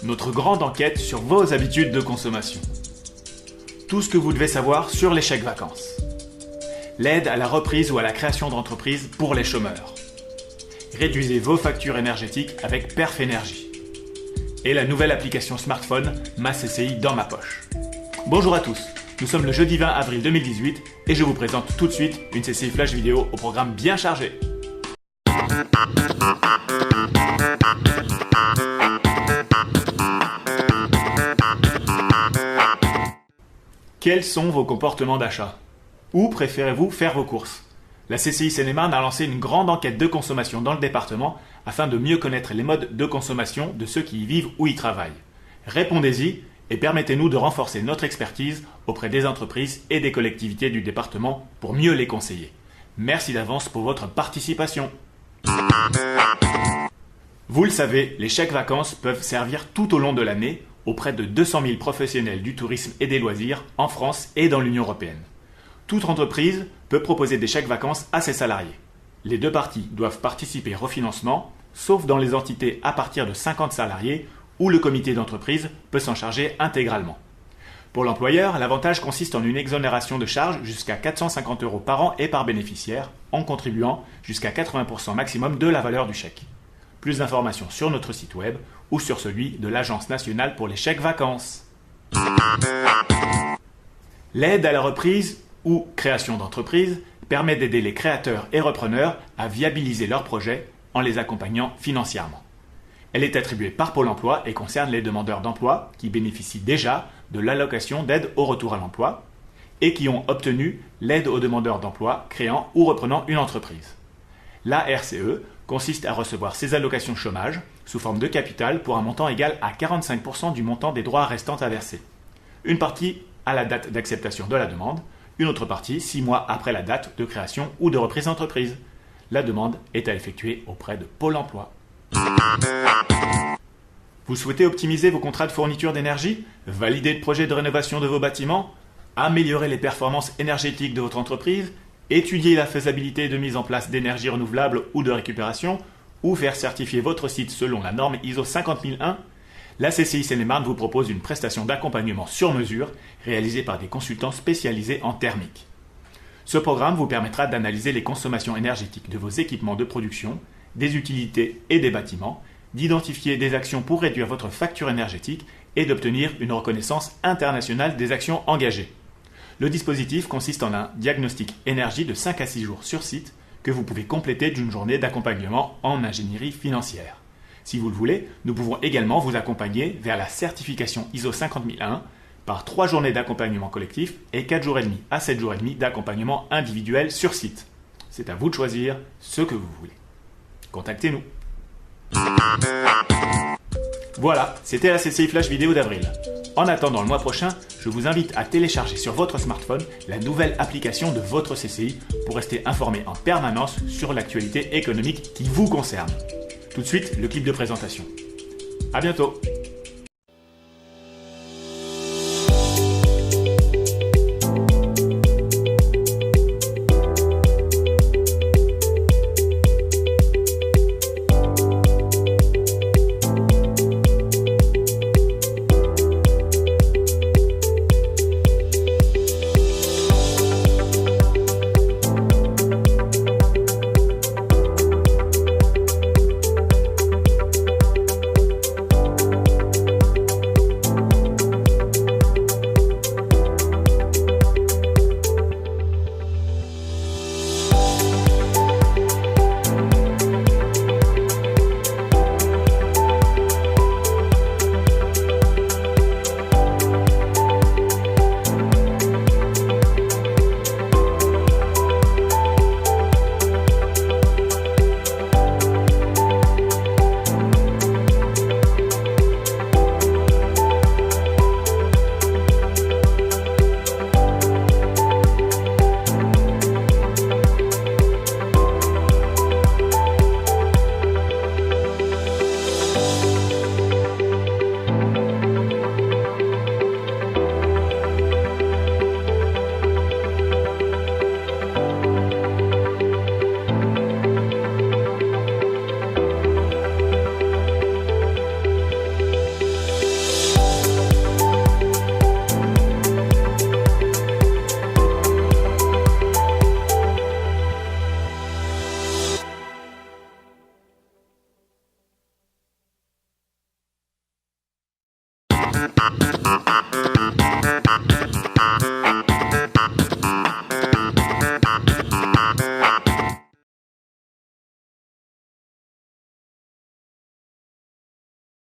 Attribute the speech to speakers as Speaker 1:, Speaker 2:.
Speaker 1: notre grande enquête sur vos habitudes de consommation. Tout ce que vous devez savoir sur les chèques vacances. L'aide à la reprise ou à la création d'entreprises pour les chômeurs. Réduisez vos factures énergétiques avec Perf Énergie. Et la nouvelle application smartphone Ma CCI dans ma poche. Bonjour à tous, nous sommes le jeudi 20 avril 2018 et je vous présente tout de suite une CCI Flash vidéo au programme bien chargé. Quels sont vos comportements d'achat? Où préférez-vous faire vos courses? La CCI Seine-et-Marne a lancé une grande enquête de consommation dans le département afin de mieux connaître les modes de consommation de ceux qui y vivent ou y travaillent. Répondez-y et permettez-nous de renforcer notre expertise auprès des entreprises et des collectivités du département pour mieux les conseiller. Merci d'avance pour votre participation. Vous le savez, les chèques vacances peuvent servir tout au long de l'année auprès de 200 000 professionnels du tourisme et des loisirs en France et dans l'Union européenne. Toute entreprise peut proposer des chèques vacances à ses salariés. Les deux parties doivent participer au financement, sauf dans les entités à partir de 50 salariés où le comité d'entreprise peut s'en charger intégralement. Pour l'employeur, l'avantage consiste en une exonération de charges jusqu'à 450 € par an et par bénéficiaire, en contribuant jusqu'à 80% maximum de la valeur du chèque. Plus d'informations sur notre site web ou sur celui de l'Agence nationale pour les chèques vacances. L'aide à la reprise ou création d'entreprise permet d'aider les créateurs et repreneurs à viabiliser leurs projets en les accompagnant financièrement. Elle est attribuée par Pôle emploi et concerne les demandeurs d'emploi qui bénéficient déjà de l'allocation d'aide au retour à l'emploi et qui ont obtenu l'aide aux demandeurs d'emploi créant ou reprenant une entreprise. La RCE consiste à recevoir ces allocations chômage sous forme de capital pour un montant égal à 45% du montant des droits restants à verser. Une partie à la date d'acceptation de la demande, une autre partie 6 mois après la date de création ou de reprise d'entreprise. La demande est à effectuer auprès de Pôle emploi. Vous souhaitez optimiser vos contrats de fourniture d'énergie, valider le projet de rénovation de vos bâtiments, améliorer les performances énergétiques de votre entreprise, étudier la faisabilité de mise en place d'énergie renouvelable ou de récupération, ou faire certifier votre site selon la norme ISO 50001, la CCI Seine-et-Marne vous propose une prestation d'accompagnement sur mesure réalisée par des consultants spécialisés en thermique. Ce programme vous permettra d'analyser les consommations énergétiques de vos équipements de production, des utilités et des bâtiments, d'identifier des actions pour réduire votre facture énergétique et d'obtenir une reconnaissance internationale des actions engagées. Le dispositif consiste en un diagnostic énergie de 5 à 6 jours sur site que vous pouvez compléter d'une journée d'accompagnement en ingénierie financière. Si vous le voulez, nous pouvons également vous accompagner vers la certification ISO 50001 par 3 journées d'accompagnement collectif et 4 jours et demi à 7 jours et demi d'accompagnement individuel sur site. C'est à vous de choisir ce que vous voulez. Contactez-nous. Voilà, c'était la CCI Flash vidéo d'avril. En attendant le mois prochain, je vous invite à télécharger sur votre smartphone la nouvelle application de votre CCI pour rester informé en permanence sur l'actualité économique qui vous concerne. Tout de suite, le clip de présentation. À bientôt!